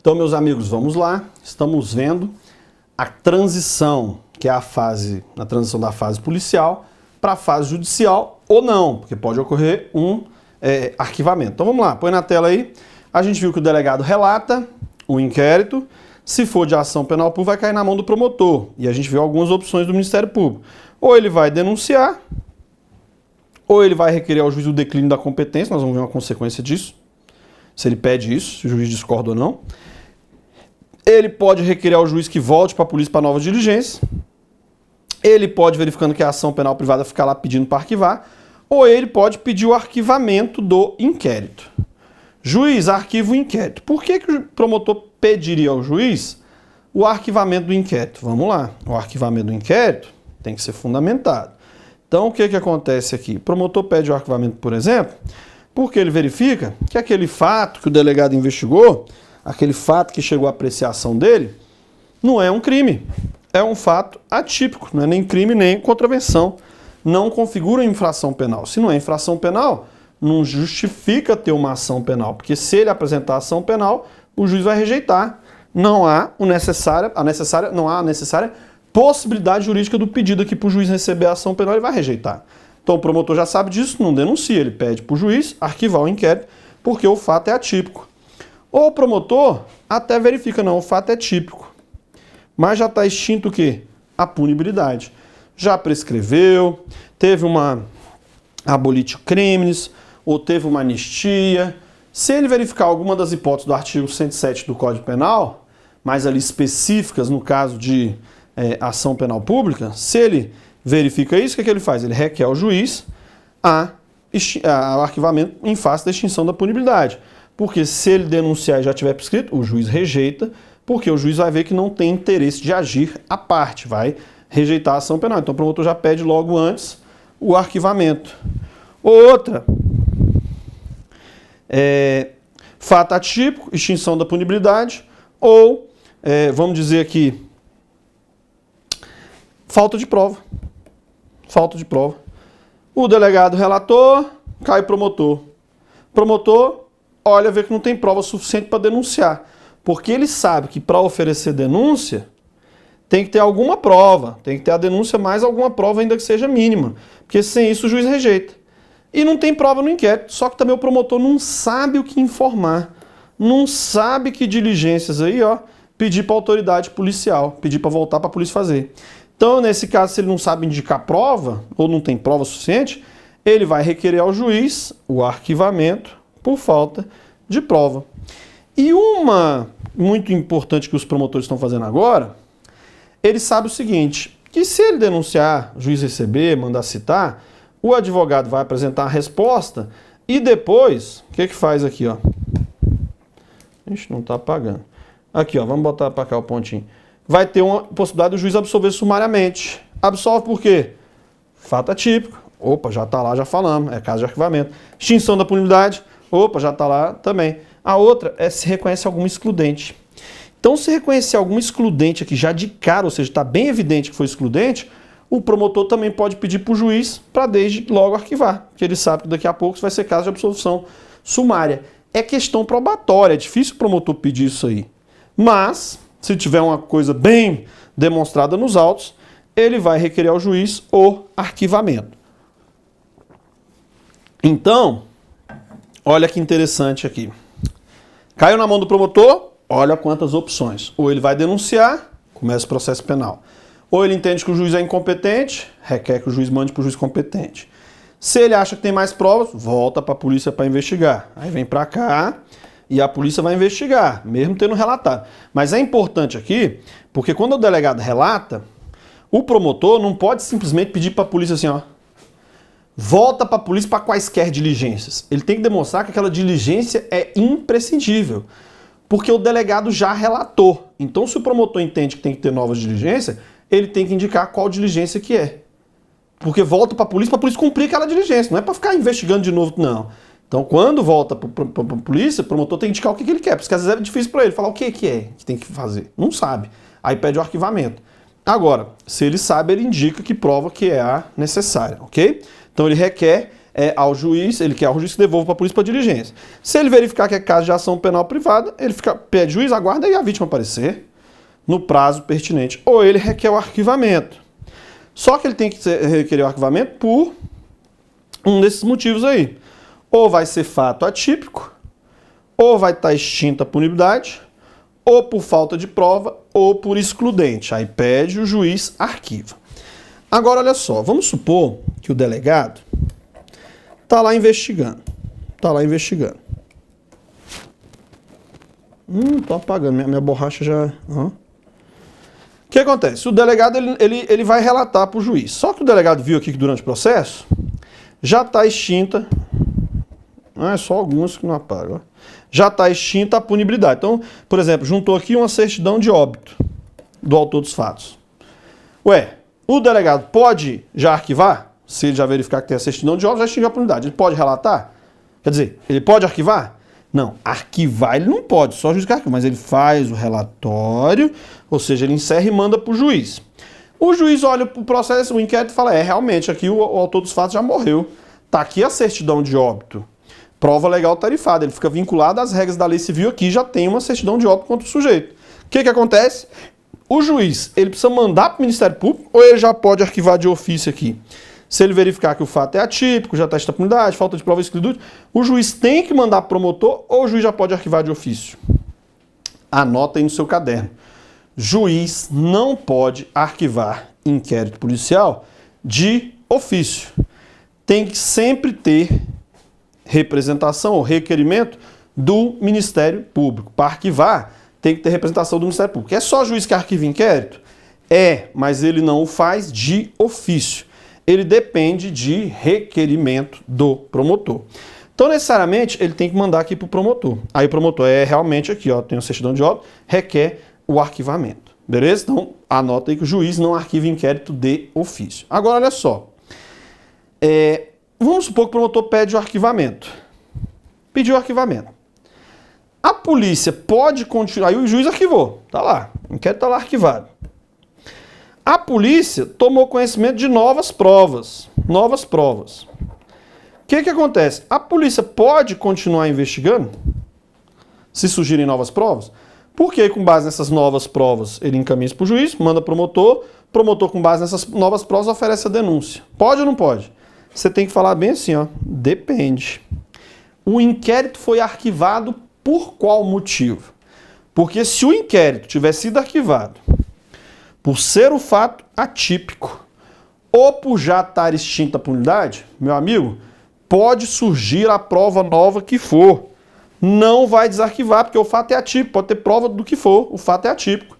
Então, meus amigos, vamos lá. Estamos vendo a transição, que é a transição da fase policial para a fase judicial ou não, porque pode ocorrer um arquivamento. Então, vamos lá, põe na tela aí. A gente viu que o delegado relata o inquérito. Se for de ação penal pública, vai cair na mão do promotor. E a gente viu algumas opções do Ministério Público. Ou ele vai denunciar, ou ele vai requerer ao juiz o declínio da competência. Nós vamos ver uma consequência disso. Se ele pede isso, se o juiz discorda ou não. Ele pode requerer ao juiz que volte para a polícia para nova diligência. Ele pode, verificando que a ação penal privada, ficar lá pedindo para arquivar. Ou ele pode pedir o arquivamento do inquérito. Juiz, arquiva o inquérito. Por que o promotor pediria ao juiz o arquivamento do inquérito? Vamos lá. O arquivamento do inquérito tem que ser fundamentado. Então, o que acontece aqui? O promotor pede o arquivamento, por exemplo, porque ele verifica que aquele fato que o delegado investigou, aquele fato que chegou à apreciação dele, não é um crime. É um fato atípico, não é nem crime nem contravenção. Não configura infração penal. Se não é infração penal, não justifica ter uma ação penal, porque se ele apresentar ação penal, o juiz vai rejeitar. Não há a necessária possibilidade jurídica do pedido aqui para o juiz receber a ação penal, ele vai rejeitar. Então o promotor já sabe disso, não denuncia, ele pede para o juiz arquivar o inquérito, porque o fato é atípico. Ou o promotor até verifica, não, o fato é típico, mas já está extinto o quê? A punibilidade. Já prescreveu, teve uma abolitio criminis, ou teve uma anistia. Se ele verificar alguma das hipóteses do artigo 107 do Código Penal, mais ali específicas no caso de ação penal pública, se ele verifica isso, o que ele faz? Ele requer ao juiz o arquivamento em face da extinção da punibilidade. Porque se ele denunciar e já tiver prescrito, o juiz rejeita, porque o juiz vai ver que não tem interesse de agir à parte, vai rejeitar a ação penal. Então o promotor já pede logo antes o arquivamento. Outra, fato atípico, extinção da punibilidade, ou, vamos dizer aqui, falta de prova. Falta de prova. O delegado relator, cai promotor. Promotor olha, vê que não tem prova suficiente para denunciar. Porque ele sabe que para oferecer denúncia, tem que ter alguma prova. Tem que ter a denúncia mais alguma prova, ainda que seja mínima. Porque sem isso o juiz rejeita. E não tem prova no inquérito. Só que também o promotor não sabe o que informar. Não sabe que diligências aí, pedir para a autoridade policial. Pedir para voltar para a polícia fazer. Então, nesse caso, se ele não sabe indicar prova, ou não tem prova suficiente, ele vai requerer ao juiz o arquivamento por falta de prova. E uma muito importante que os promotores estão fazendo agora, ele sabe o seguinte, que se ele denunciar, o juiz receber, mandar citar, o advogado vai apresentar a resposta e depois, o que faz aqui, ó? Ixi, não está apagando. Aqui, ó, vamos botar para cá o pontinho. Vai ter uma possibilidade do juiz absolver sumariamente. Absolve por quê? Fato atípico. Opa, já está lá, já falamos. É caso de arquivamento. Extinção da punibilidade. Opa, já está lá também. A outra é se reconhece algum excludente. Então, se reconhecer algum excludente aqui já de cara, ou seja, está bem evidente que foi excludente, o promotor também pode pedir para o juiz para desde logo arquivar. Porque ele sabe que daqui a pouco vai ser caso de absolvição sumária. É questão probatória, é difícil o promotor pedir isso aí. Mas, se tiver uma coisa bem demonstrada nos autos, ele vai requerer ao juiz o arquivamento. Então, olha que interessante aqui. Caiu na mão do promotor, olha quantas opções. Ou ele vai denunciar, começa o processo penal. Ou ele entende que o juiz é incompetente, requer que o juiz mande para o juiz competente. Se ele acha que tem mais provas, volta para a polícia para investigar. Aí vem para cá e a polícia vai investigar, mesmo tendo relatado. Mas é importante aqui, porque quando o delegado relata, o promotor não pode simplesmente pedir para a polícia assim, volta para a polícia para quaisquer diligências. Ele tem que demonstrar que aquela diligência é imprescindível, porque o delegado já relatou. Então, se o promotor entende que tem que ter novas diligências, ele tem que indicar qual diligência que é. Porque volta para a polícia cumprir aquela diligência, não é para ficar investigando de novo, não. Então, quando volta para a polícia, o promotor tem que indicar o que ele quer, porque às vezes é difícil para ele falar o que é que tem que fazer. Não sabe. Aí pede o arquivamento. Agora, se ele sabe, ele indica que prova que é a necessária, ok? Então, ele requer ao juiz, ele quer ao juiz que devolva para a polícia para diligência. Se ele verificar que é caso de ação penal privada, ele pede juiz, aguarda aí a vítima aparecer no prazo pertinente. Ou ele requer o arquivamento. Só que ele tem que requerer o arquivamento por um desses motivos aí. Ou vai ser fato atípico, ou vai estar extinta a punibilidade, ou por falta de prova, ou por excludente. Aí pede, o juiz arquiva. Agora, olha só, vamos supor que o delegado está lá investigando. Tô apagando, minha borracha já... O que acontece? O delegado ele vai relatar para o juiz. Só que o delegado viu aqui que durante o processo já está extinta... é só alguns que não apagam. Já está extinta a punibilidade. Então, por exemplo, juntou aqui uma certidão de óbito do autor dos fatos. Ué, o delegado pode já arquivar? Se ele já verificar que tem a certidão de óbito, já extinguiu a punibilidade. Ele pode relatar? Quer dizer, ele pode arquivar? Não, arquivar ele não pode, só o juiz que arquiva, mas ele faz o relatório, ou seja, ele encerra e manda para o juiz. O juiz olha para o processo, o inquérito e fala, realmente, aqui o autor dos fatos já morreu. Está aqui a certidão de óbito. Prova legal tarifada, ele fica vinculado às regras da lei civil aqui, já tem uma certidão de óbito contra o sujeito. O que acontece? O juiz, ele precisa mandar para o Ministério Público ou ele já pode arquivar de ofício aqui? Se ele verificar que o fato é atípico, já está extinta a punibilidade, falta de prova excludente, o juiz tem que mandar para o promotor ou o juiz já pode arquivar de ofício? Anota aí no seu caderno. Juiz não pode arquivar inquérito policial de ofício. Tem que sempre ter representação ou requerimento do Ministério Público. Para arquivar, tem que ter representação do Ministério Público. É só juiz que arquiva inquérito? Mas ele não o faz de ofício. Ele depende de requerimento do promotor. Então, necessariamente, ele tem que mandar aqui para o promotor. Aí o promotor realmente aqui, tem a certidão de óbito, requer o arquivamento. Beleza? Então, anota aí que o juiz não arquiva inquérito de ofício. Agora, olha só. Vamos supor que o promotor pede o arquivamento. Pediu o arquivamento. A polícia pode continuar... Aí o juiz arquivou. Tá lá. O inquérito tá lá arquivado. A polícia tomou conhecimento de novas provas. O que acontece? A polícia pode continuar investigando se surgirem novas provas? Porque com base nessas novas provas ele encaminha isso para o juiz, manda promotor com base nessas novas provas oferece a denúncia. Pode ou não pode? Você tem que falar bem assim, depende. O inquérito foi arquivado por qual motivo? Porque se o inquérito tivesse sido arquivado por ser o fato atípico ou por já estar extinta a punibilidade, meu amigo, pode surgir a prova nova que for. Não vai desarquivar, porque o fato é atípico. Pode ter prova do que for, o fato é atípico.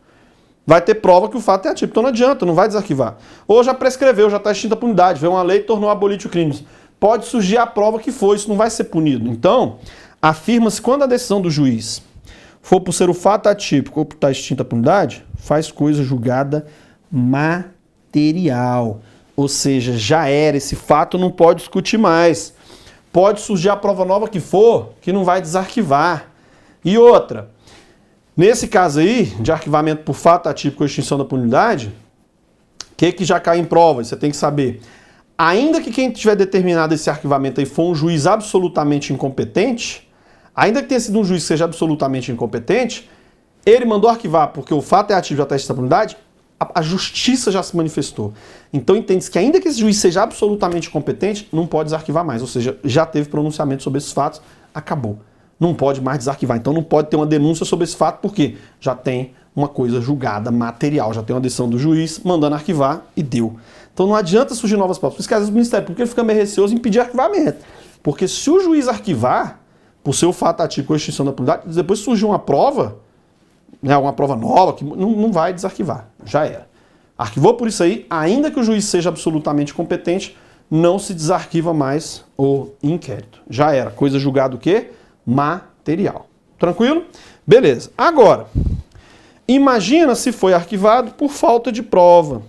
Vai ter prova que o fato é atípico. Então não adianta, não vai desarquivar. Ou já prescreveu, já está extinta a punibilidade, veio uma lei e tornou abolítico o crime. Pode surgir a prova que for, isso não vai ser punido. Então, afirma-se quando a decisão do juiz for por ser o fato atípico ou por estar extinta a punibilidade, faz coisa julgada material. Ou seja, já era, esse fato não pode discutir mais. Pode surgir a prova nova que for, que não vai desarquivar. E outra, nesse caso aí, de arquivamento por fato atípico ou extinção da punibilidade, o que já cai em prova? Você tem que saber. Ainda que quem tiver determinado esse arquivamento aí for um juiz absolutamente incompetente, ainda que tenha sido um juiz que seja absolutamente incompetente, ele mandou arquivar porque o fato é ativo e já está extinta a punibilidade, a justiça já se manifestou. Então entende-se que ainda que esse juiz seja absolutamente incompetente, não pode desarquivar mais. Ou seja, já teve pronunciamento sobre esses fatos, acabou. Não pode mais desarquivar. Então não pode ter uma denúncia sobre esse fato, porque já tem uma coisa julgada material, já tem uma decisão do juiz mandando arquivar e deu. Então não adianta surgir novas provas. Por isso que às vezes o Ministério Público ele fica meio receoso em pedir arquivamento. Porque se o juiz arquivar, por ser o fato atípico ou extinção da punibilidade, depois surgir uma prova, uma prova nova, que não vai desarquivar. Já era. Arquivou por isso aí, ainda que o juiz seja absolutamente competente, não se desarquiva mais o inquérito. Já era. Coisa julgada o quê? Material. Tranquilo? Beleza. Agora, imagina se foi arquivado por falta de prova.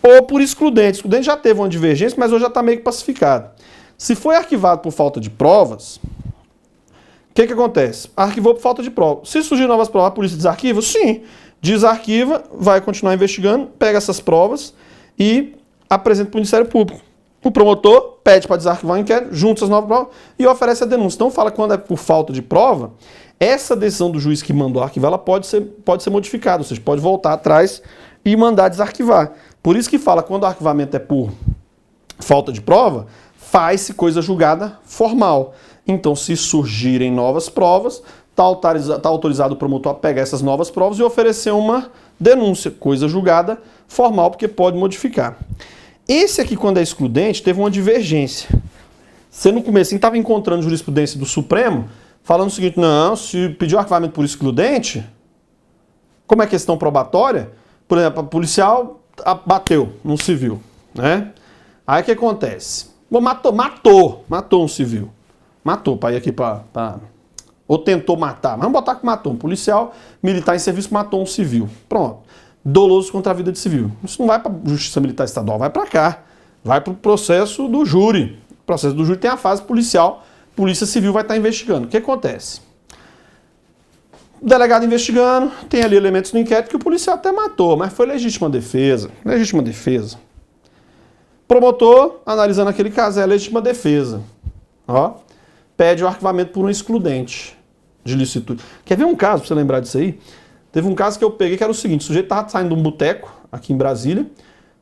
Ou por excludente. Excludente já teve uma divergência, mas hoje já está meio que pacificado. Se foi arquivado por falta de provas, o que acontece? Arquivou por falta de prova. Se surgir novas provas, a polícia desarquiva? Sim. Desarquiva, vai continuar investigando, pega essas provas e apresenta para o Ministério Público. O promotor pede para desarquivar o inquérito, junta as novas provas e oferece a denúncia. Então fala que quando é por falta de prova, essa decisão do juiz que mandou arquivar, ela pode ser modificada, ou seja, pode voltar atrás e mandar desarquivar. Por isso que fala, quando o arquivamento é por falta de prova, faz-se coisa julgada formal. Então, se surgirem novas provas, está autorizado o promotor a pegar essas novas provas e oferecer uma denúncia, coisa julgada formal, porque pode modificar. Esse aqui, quando é excludente, teve uma divergência. Você no começo estava encontrando jurisprudência do Supremo, falando o seguinte, não, se pediu arquivamento por excludente, como é questão probatória, por exemplo, o policial bateu num civil, né? Aí o que acontece? Bom, matou um civil. Matou, para ir aqui para... Ou tentou matar, mas vamos botar que matou. Um policial militar em serviço matou um civil. Pronto. Doloso contra a vida de civil. Isso não vai para a Justiça Militar Estadual, vai para cá. Vai para o processo do júri. O processo do júri tem a fase policial. Polícia Civil vai estar investigando. O que acontece? O delegado investigando, tem ali elementos no inquérito que o policial até matou, mas foi legítima defesa. Legítima defesa. Promotor, analisando aquele caso, é legítima defesa. Ó, pede o arquivamento por um excludente de licitude. Quer ver um caso, pra você lembrar disso aí? Teve um caso que eu peguei que era o seguinte, o sujeito estava saindo de um boteco, aqui em Brasília,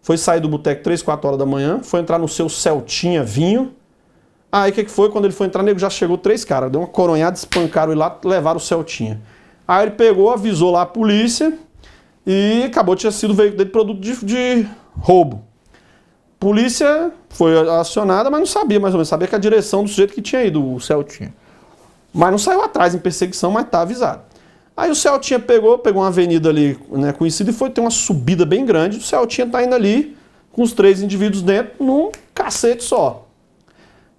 foi sair do boteco 3, 4 horas da manhã, foi entrar no seu Celtinha vinho. Aí o que foi? Quando ele foi entrar, nego já chegou 3 caras, deu uma coronhada, espancaram ele lá, levaram o Celtinha. Aí ele pegou, avisou lá a polícia e acabou de ter sido veículo dele produto de roubo. Polícia foi acionada, mas não sabia mais ou menos, sabia que a direção do sujeito que tinha ido, o Celtinha. Mas não saiu atrás em perseguição, mas tá avisado. Aí o Celtinha pegou uma avenida ali, né, conhecida, e foi ter uma subida bem grande. O Celtinha tá indo ali com os 3 indivíduos dentro num cacete só.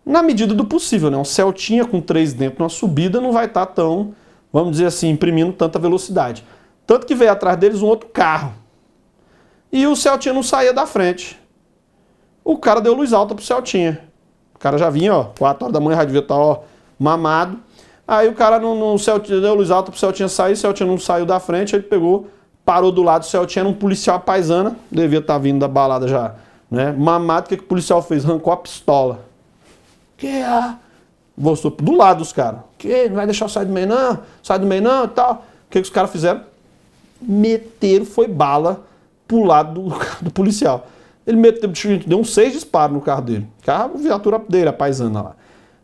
Na medida do possível, né? Um Celtinha com 3 dentro numa subida não vai estar tão, vamos dizer assim, imprimindo tanta velocidade. Tanto que veio atrás deles um outro carro. E o Celtinha não saía da frente. O cara deu luz alta pro Celtinha. O cara já vinha, ó, 4 horas da manhã, já devia estar, ó, mamado. Aí o cara no Celtinha deu luz alta pro Celtinha sair, o Celtinha não saiu da frente, aí ele pegou, parou do lado do Celtinha, era um policial paisana, devia estar vindo da balada já, né? Mamado, o que o policial fez? Arrancou a pistola. Que é? Mostrou do lado dos caras. Que? Não vai deixar eu sair do meio não? Sai do meio não e tal. O que os caras fizeram? Meteram, foi bala pro lado do policial. Ele deu uns 6 disparos no carro dele. Carro, viatura dele, a paisana lá.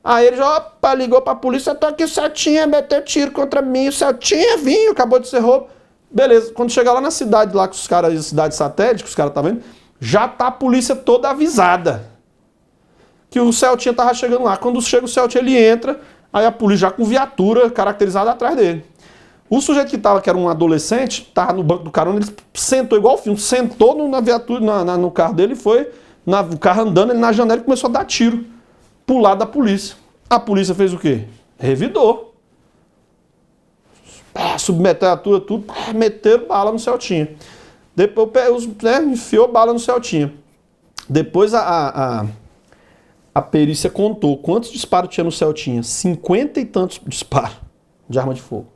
Aí ele já ligou pra polícia, tô aqui, o Celtinha meteu tiro contra mim, o Celtinha vinha, acabou de ser roubo. Beleza, quando chegar lá na cidade, lá com os caras, cidade satélite, que os caras estavam vendo, já tá a polícia toda avisada que o Celtinha tava chegando lá. Quando chega o Celtinha, ele entra, aí a polícia já com viatura caracterizada atrás dele. O sujeito que era um adolescente, tava no banco do carona, ele sentou igual o filme, sentou na viatura, no carro dele, foi, o carro andando, ele na janela e começou a dar tiro pro lado da polícia. A polícia fez o quê? Revidou. Submeteu a viatura, tudo, meteram bala no Celtinha. Depois, enfiou bala no Celtinha. Depois a perícia contou quantos disparos tinha no Celtinha. 50 e tantos disparos de arma de fogo.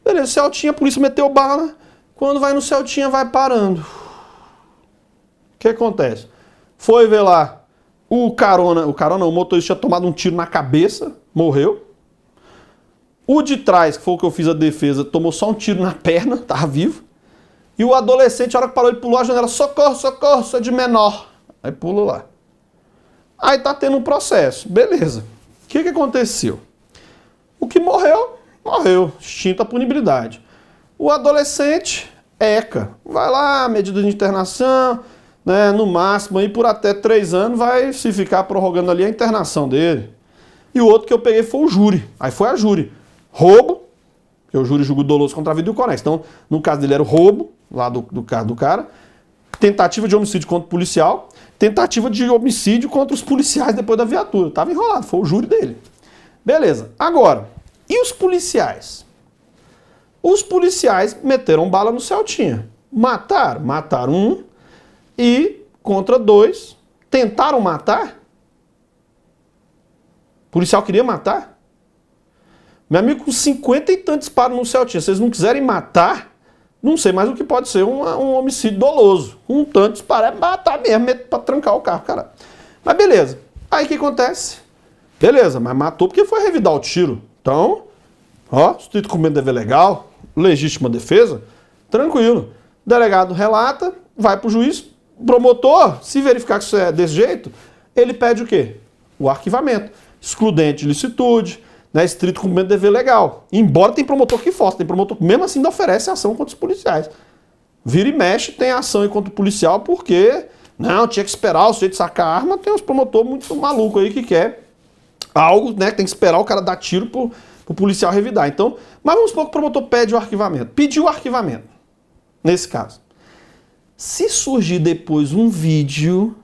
Beleza, Celtinha, a polícia meteu bala. Quando vai no Celtinha, vai parando. O que acontece? Foi ver lá. O motorista tinha tomado um tiro na cabeça, morreu. O de trás, que foi o que eu fiz a defesa, tomou só um tiro na perna, tava vivo. E o adolescente, a hora que parou, ele pulou a janela, socorro, socorro, sou de menor. Aí pulou lá. Aí tá tendo um processo, beleza. O que aconteceu? O que morreu, morreu, extinta a punibilidade. O adolescente, vai lá, medida de internação, né, no máximo, aí por até 3 anos, vai se ficar prorrogando ali a internação dele. E o outro que eu peguei foi o júri. Aí foi a júri. Roubo, que o júri julgou doloso contra a vida e o conexo. Então, no caso dele era o roubo, lá do cara, tentativa de homicídio contra o policial, tentativa de homicídio contra os policiais depois da viatura. Tava enrolado, foi o júri dele. Beleza. Agora, e os policiais? Os policiais meteram bala no Celtinha. Mataram um e contra 2 tentaram matar. O policial queria matar. Meu amigo, com 50 e tantos disparos no Celtinha, se vocês não quiserem matar, não sei mais o que pode ser um homicídio doloso. Um tanto disparar é matar mesmo, para trancar o carro, cara. Mas beleza. Aí o que acontece? Beleza, mas matou porque foi revidar o tiro. Então, ó, suspeito de cumprimento de dever legal, legítima defesa, tranquilo. O delegado relata, vai pro juiz, promotor, se verificar que isso é desse jeito, ele pede o quê? O arquivamento. Excludente de licitude, né, estrito cumprimento de dever legal. Embora tem promotor que força, tem promotor que mesmo assim ainda oferece ação contra os policiais. Vira e mexe, tem ação contra o policial porque, não, tinha que esperar o sujeito sacar a arma, tem uns promotores muito malucos aí que quer algo, né, que tem que esperar o cara dar tiro pro policial revidar. Então, mas vamos supor que o promotor pede o arquivamento. Pediu o arquivamento, nesse caso. Se surgir depois um vídeo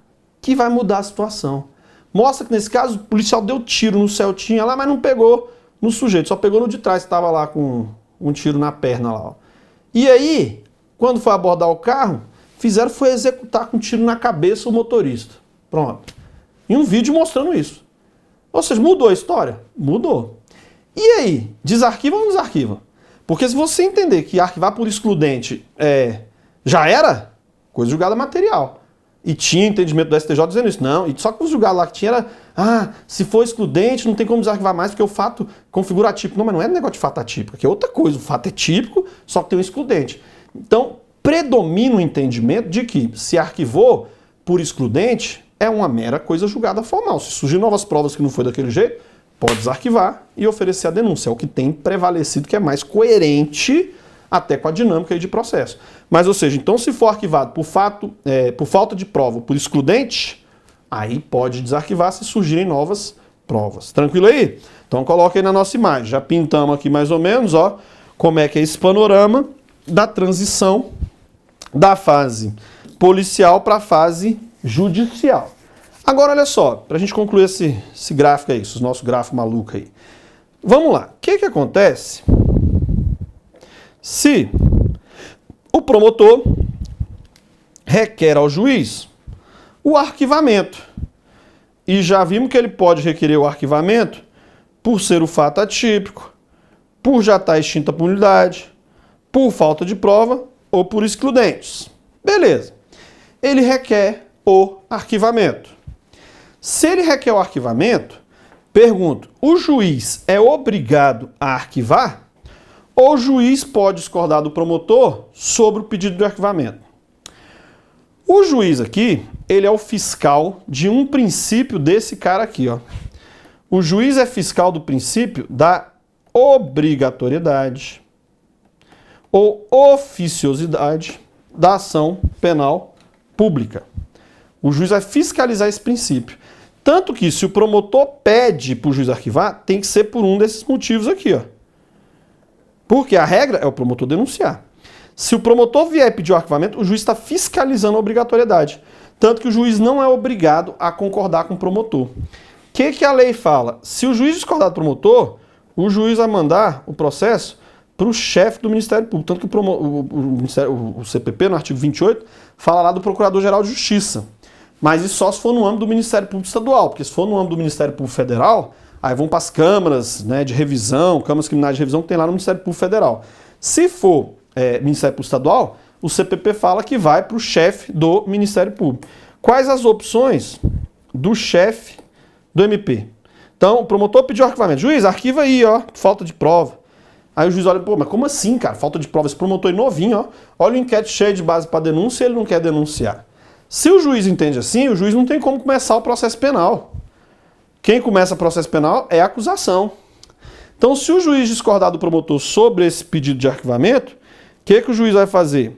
que vai mudar a situação, mostra que nesse caso o policial deu tiro no Celtinha lá, mas não pegou no sujeito, só pegou no de trás, que estava lá com um tiro na perna lá. Ó. E aí, quando foi abordar o carro, foi executar com um tiro na cabeça o motorista. Pronto. E um vídeo mostrando isso. Ou seja, mudou a história? Mudou. E aí, desarquiva ou não desarquiva? Porque se você entender que arquivar por excludente já era, coisa julgada material. E tinha entendimento do STJ dizendo isso. Não, e só que o julgado lá que tinha era, se for excludente, não tem como desarquivar mais, porque o fato configura atípico. Não, mas não é negócio de fato atípico, que é outra coisa. O fato é típico, só que tem um excludente. Então, predomina o entendimento de que se arquivou por excludente, é uma mera coisa julgada formal. Se surgir novas provas que não foi daquele jeito, pode desarquivar e oferecer a denúncia. É o que tem prevalecido, que é mais coerente até com a dinâmica aí de processo. Mas, ou seja, então se for arquivado por falta de prova, por excludente, aí pode desarquivar se surgirem novas provas. Tranquilo aí? Então coloca aí na nossa imagem. Já pintamos aqui mais ou menos, ó, como é que é esse panorama da transição da fase policial para a fase judicial. Agora, olha só, para a gente concluir esse gráfico aí, esse nosso gráfico maluco aí. Vamos lá. O que acontece se o promotor requer ao juiz o arquivamento? E já vimos que ele pode requerer o arquivamento por ser o fato atípico, por já estar extinta a punidade, por falta de prova ou por excludentes. Beleza. Ele requer o arquivamento. Se ele requer o arquivamento, pergunto, o juiz é obrigado a arquivar? Ou o juiz pode discordar do promotor sobre o pedido de arquivamento? O juiz aqui, ele é o fiscal de um princípio desse cara aqui, ó. O juiz é fiscal do princípio da obrigatoriedade ou oficiosidade da ação penal pública. O juiz vai fiscalizar esse princípio. Tanto que se o promotor pede para o juiz arquivar, tem que ser por um desses motivos aqui, ó. Porque a regra é o promotor denunciar. Se o promotor vier pedir o arquivamento, o juiz está fiscalizando a obrigatoriedade. Tanto que o juiz não é obrigado a concordar com o promotor. O que a lei fala? Se o juiz discordar do promotor, o juiz vai mandar o processo para o chefe do Ministério Público. Tanto que o CPP, no artigo 28, fala lá do Procurador-Geral de Justiça. Mas isso só se for no âmbito do Ministério Público Estadual, porque se for no âmbito do Ministério Público Federal, aí vão para as câmaras, né, de revisão, câmaras criminais de revisão que tem lá no Ministério Público Federal. Se for Ministério Público Estadual, o CPP fala que vai para o chefe do Ministério Público. Quais as opções do chefe do MP? Então, o promotor pediu arquivamento. Juiz, arquiva aí, ó, falta de prova. Aí o juiz olha, pô, mas como assim, cara? Falta de prova, esse promotor é novinho, ó. Olha o inquérito cheio de base para denúncia e ele não quer denunciar. Se o juiz entende assim, o juiz não tem como começar o processo penal. Quem começa o processo penal é a acusação. Então, se o juiz discordar do promotor sobre esse pedido de arquivamento, o que o juiz vai fazer?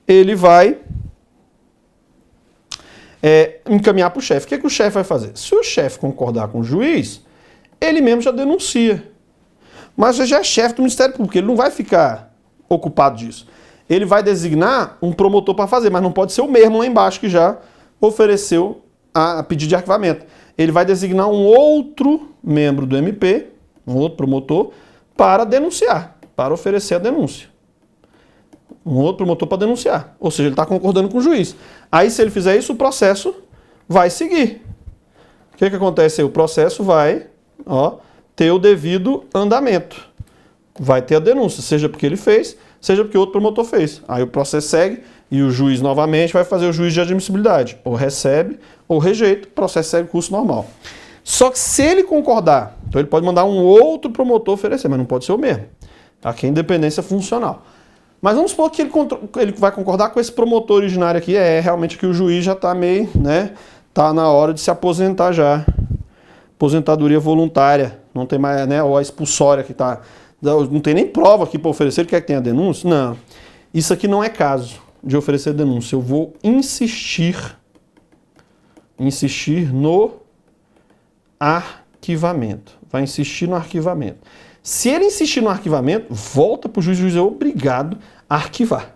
Ele vai encaminhar para o chefe. O que o chefe vai fazer? Se o chefe concordar com o juiz, ele mesmo já denuncia. Mas já é chefe do Ministério Público, ele não vai ficar ocupado disso. Ele vai designar um promotor para fazer, mas não pode ser o mesmo lá embaixo que já ofereceu a pedido de arquivamento. Ele vai designar um outro membro do MP, um outro promotor, para denunciar, para oferecer a denúncia. Um outro promotor para denunciar. Ou seja, ele está concordando com o juiz. Aí, se ele fizer isso, o processo vai seguir. O que acontece aí? O processo vai ter o devido andamento. Vai ter a denúncia, seja porque ele fez, seja porque outro promotor fez. Aí o processo segue E o juiz novamente vai fazer o juízo de admissibilidade. Ou recebe ou rejeita, o processo segue o curso normal. Só que se ele concordar, então ele pode mandar um outro promotor oferecer, mas não pode ser o mesmo. Aqui é independência funcional. Mas vamos supor que ele vai concordar com esse promotor originário aqui. Realmente que o juiz já está meio, né? Tá na hora de se aposentar já. Aposentadoria voluntária. Não tem mais, né? Ou a expulsória que tá. Não tem nem prova aqui para oferecer. Ele quer que tenha denúncia? Não. Isso aqui não é caso de oferecer denúncia. Eu vou insistir no arquivamento. Vai insistir no arquivamento. Se ele insistir no arquivamento, volta para o juiz é obrigado a arquivar.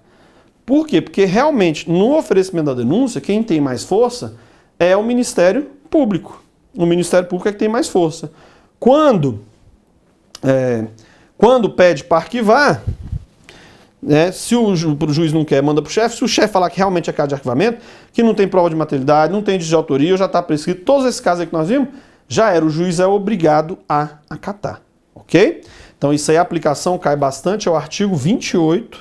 Por quê? Porque realmente, no oferecimento da denúncia, quem tem mais força é o Ministério Público. O Ministério Público é que tem mais força. Quando pede para arquivar, né, se o juiz não quer, manda para o chefe. Se o chefe falar que realmente é caso de arquivamento, que não tem prova de materialidade, não tem de autoria, ou já está prescrito, todos esses casos aí que nós vimos, já era, o juiz é obrigado a acatar. Ok? Então isso aí, a aplicação cai bastante ao artigo 28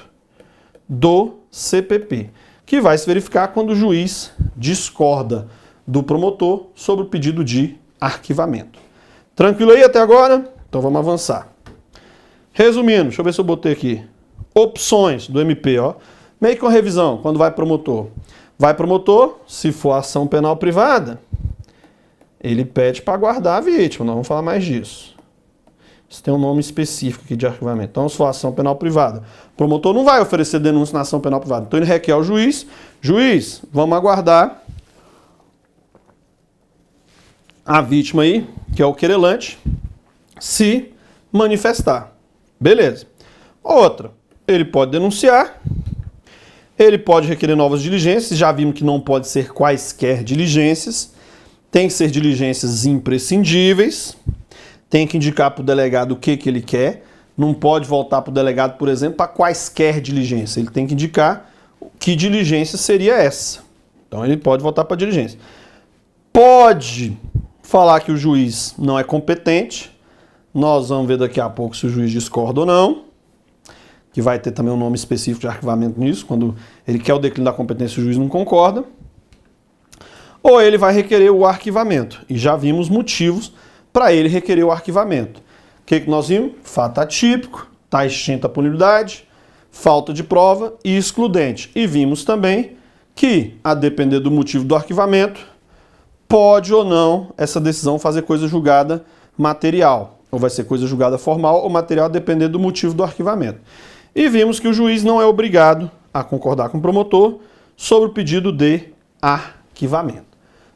do CPP, que vai se verificar quando o juiz discorda do promotor sobre o pedido de arquivamento. Tranquilo aí até agora? Então vamos avançar. Resumindo, deixa eu ver se eu botei aqui. Opções do MP, ó. Meio que uma revisão, quando vai promotor. Vai promotor, se for ação penal privada, ele pede para guardar a vítima, nós vamos falar mais disso. Isso tem um nome específico aqui de arquivamento. Então, se for ação penal privada, o promotor não vai oferecer denúncia na ação penal privada. Então, ele requer ao juiz, juiz, vamos aguardar a vítima aí, que é o querelante, se manifestar. Beleza. Outra, ele pode denunciar, ele pode requerer novas diligências, já vimos que não pode ser quaisquer diligências, tem que ser diligências imprescindíveis, tem que indicar para o delegado o que ele quer, não pode voltar para o delegado, por exemplo, para quaisquer diligências, ele tem que indicar que diligência seria essa. Então ele pode voltar para a diligência. Pode falar que o juiz não é competente, nós vamos ver daqui a pouco se o juiz discorda ou não, que vai ter também um nome específico de arquivamento nisso, quando ele quer o declínio da competência e o juiz não concorda. Ou ele vai requerer o arquivamento, e já vimos motivos para ele requerer o arquivamento. O que nós vimos? Fato atípico, está extinta a punibilidade, falta de prova e excludente. E vimos também que, a depender do motivo do arquivamento, pode ou não essa decisão fazer coisa julgada material. Ou vai ser coisa julgada formal ou material, a depender do motivo do arquivamento. E vimos que o juiz não é obrigado a concordar com o promotor sobre o pedido de arquivamento.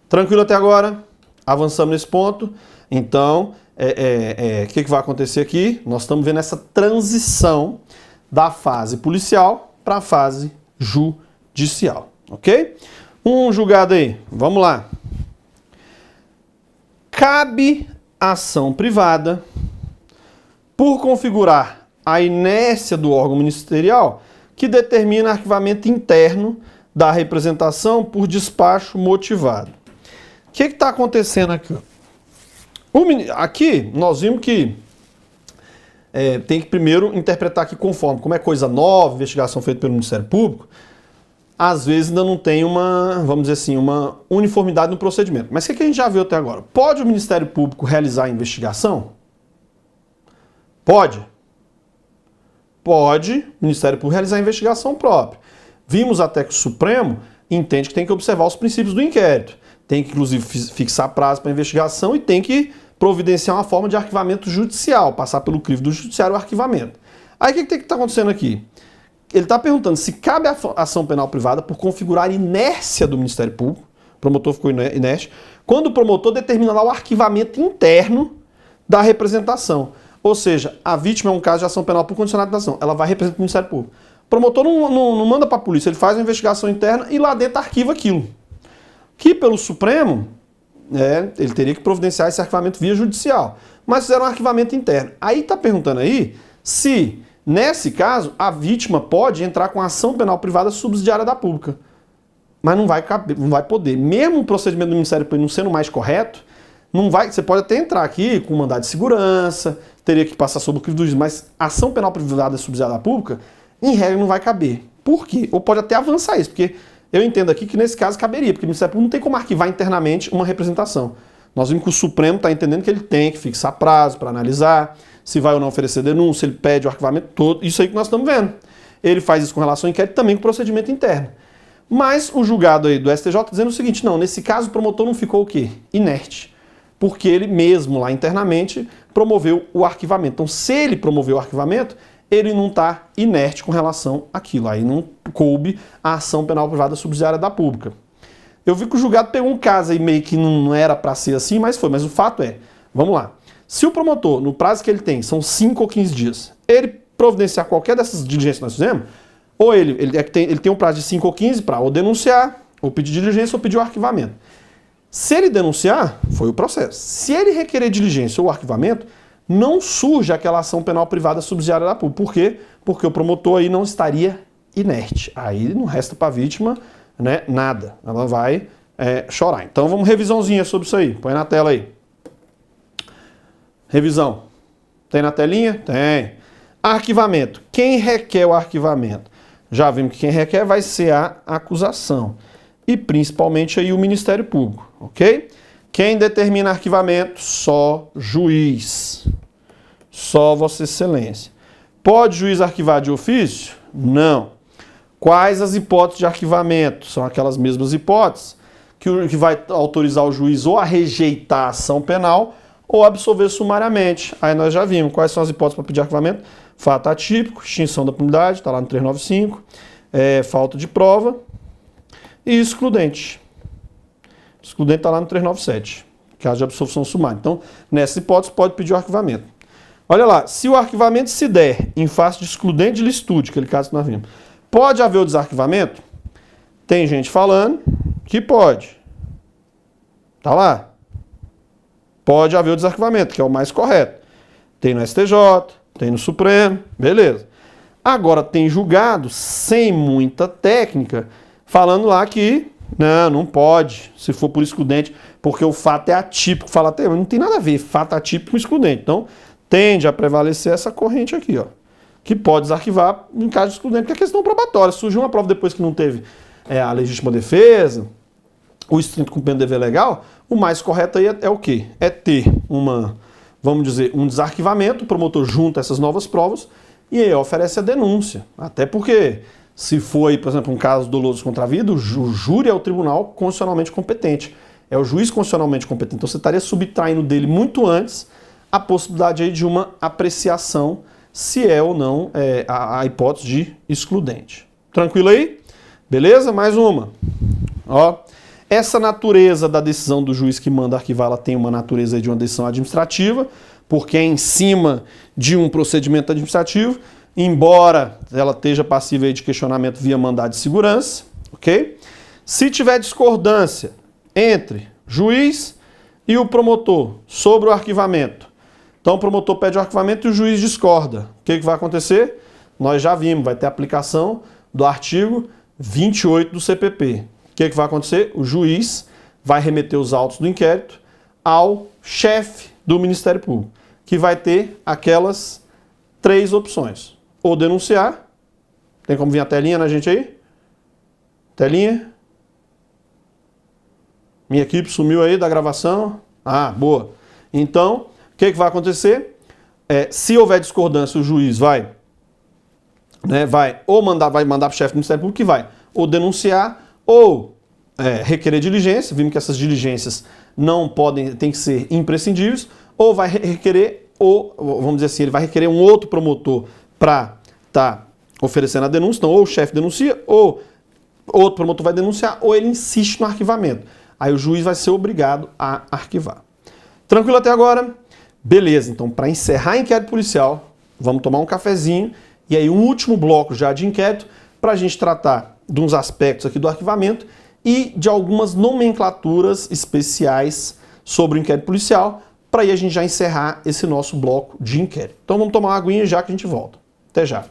Tranquilo até agora? Avançamos nesse ponto. Então, o que vai acontecer aqui? Nós estamos vendo essa transição da fase policial para a fase judicial, ok? Um julgado aí, vamos lá. Cabe ação privada por configurar a inércia do órgão ministerial que determina arquivamento interno da representação por despacho motivado. O que está acontecendo aqui? Aqui nós vimos que tem que primeiro interpretar aqui conforme, como é coisa nova, investigação feita pelo Ministério Público, às vezes ainda não tem uma, vamos dizer assim, uma uniformidade no procedimento. Mas o que a gente já viu até agora? Pode o Ministério Público realizar a investigação? Pode. Pode o Ministério Público realizar a investigação própria. Vimos até que o Supremo entende que tem que observar os princípios do inquérito. Tem que, inclusive, fixar prazo para investigação e tem que providenciar uma forma de arquivamento judicial, passar pelo crivo do judiciário o arquivamento. Aí o que está acontecendo aqui? Ele está perguntando se cabe a ação penal privada por configurar a inércia do Ministério Público, o promotor ficou inerte, quando o promotor determina lá o arquivamento interno da representação. Ou seja, a vítima é um caso de ação penal por condicionado de ação, ela vai representar o Ministério Público. O promotor não manda para a polícia, ele faz uma investigação interna e lá dentro arquiva aquilo. Que pelo Supremo, ele teria que providenciar esse arquivamento via judicial. Mas fizeram um arquivamento interno. Aí está perguntando aí se, nesse caso, a vítima pode entrar com ação penal privada subsidiária da pública. Mas não vai caber, não vai poder. Mesmo o procedimento do Ministério Público não sendo mais correto, não vai, você pode até entrar aqui com mandado de segurança, teria que passar sob o crivo do juiz, mas ação penal privada subsidiária da pública, em regra, não vai caber. Por quê? Ou pode até avançar isso, porque eu entendo aqui que nesse caso caberia, porque o Ministério Público não tem como arquivar internamente uma representação. Nós vimos que o Supremo está entendendo que ele tem que fixar prazo para analisar, se vai ou não oferecer denúncia, ele pede o arquivamento todo, isso aí que nós estamos vendo. Ele faz isso com relação ao inquérito também com procedimento interno. Mas o julgado aí do STJ está dizendo o seguinte, não, nesse caso o promotor não ficou o quê? Inerte. Porque ele mesmo lá internamente promoveu o arquivamento. Então se ele promoveu o arquivamento, ele não está inerte com relação àquilo. Aí não coube a ação penal privada subsidiária da pública. Eu vi que o julgado pegou um caso aí meio que não era para ser assim, mas foi. Mas o fato é, vamos lá. Se o promotor, no prazo que ele tem, são 5 ou 15 dias, ele providenciar qualquer dessas diligências que nós fizemos, ou ele tem um prazo de 5 ou 15 para ou denunciar, ou pedir diligência, ou pedir o arquivamento. Se ele denunciar, foi o processo. Se ele requerer diligência ou arquivamento, não surge aquela ação penal privada subsidiária da pública. Por quê? Porque o promotor aí não estaria inerte. Aí não resta para a vítima, né, nada. Ela vai chorar. Então vamos revisãozinha sobre isso aí. Põe na tela aí. Revisão. Tem na telinha? Tem. Arquivamento. Quem requer o arquivamento? Já vimos que quem requer vai ser a acusação. E principalmente aí o Ministério Público, ok? Quem determina arquivamento? Só juiz. Só Vossa Excelência. Pode juiz arquivar de ofício? Não. Quais as hipóteses de arquivamento? São aquelas mesmas hipóteses que vai autorizar o juiz ou a rejeitar a ação penal ou absolver sumariamente. Aí nós já vimos quais são as hipóteses para pedir arquivamento. Fato atípico, extinção da punidade, está lá no 395, falta de prova e excludente. Excludente está lá no 397, caso de absolvição sumária. Então, nessa hipótese, pode pedir o arquivamento. Olha lá, se o arquivamento se der em face de excludente de licitude, aquele caso que nós vimos, pode haver o desarquivamento? Tem gente falando que pode. Tá lá. Pode haver o desarquivamento, que é o mais correto. Tem no STJ, tem no Supremo, beleza. Agora tem julgado, sem muita técnica, falando lá que não pode, se for por excludente, porque o fato é atípico. Fala até, mas não tem nada a ver, fato atípico com excludente. Então, tende a prevalecer essa corrente aqui, ó, que pode desarquivar em caso de excludente, porque é questão probatória. Surgiu uma prova depois que não teve a legítima defesa, o estrito cumprimento do dever legal, o mais correto aí é o quê? É ter vamos dizer, um desarquivamento, o promotor junta essas novas provas e aí oferece a denúncia. Até porque, se for aí, por exemplo, um caso doloso contra a vida, o júri é o tribunal constitucionalmente competente. É o juiz constitucionalmente competente. Então você estaria subtraindo dele muito antes a possibilidade aí de uma apreciação se é ou não a hipótese de excludente. Tranquilo aí? Beleza? Mais uma. Ó. Essa natureza da decisão do juiz que manda arquivar, ela tem uma natureza de uma decisão administrativa, porque é em cima de um procedimento administrativo, embora ela esteja passível de questionamento via mandado de segurança, ok? Se tiver discordância entre juiz e o promotor sobre o arquivamento, então o promotor pede o arquivamento e o juiz discorda. O que vai acontecer? Nós já vimos, vai ter aplicação do artigo 28 do CPP. O que vai acontecer? O juiz vai remeter os autos do inquérito ao chefe do Ministério Público, que vai ter aquelas 3 opções. Ou denunciar, tem como vir a telinha na gente aí? Telinha? Minha equipe sumiu aí da gravação? Ah, boa. Então, o que vai acontecer? Se houver discordância, o juiz vai mandar para o chefe do Ministério Público, que vai ou denunciar ou requerer diligência. Vimos que essas diligências não podem, tem que ser imprescindíveis, ou vai requerer, ou vamos dizer assim, ele vai requerer um outro promotor para estar oferecendo a denúncia. Então, ou o chefe denuncia, ou outro promotor vai denunciar, ou ele insiste no arquivamento. Aí o juiz vai ser obrigado a arquivar. Tranquilo até agora? Beleza, então para encerrar inquérito policial, vamos tomar um cafezinho e aí um último bloco já de inquérito para a gente tratar de uns aspectos aqui do arquivamento e de algumas nomenclaturas especiais sobre o inquérito policial, para aí a gente já encerrar esse nosso bloco de inquérito. Então vamos tomar uma aguinha já que a gente volta. Até já.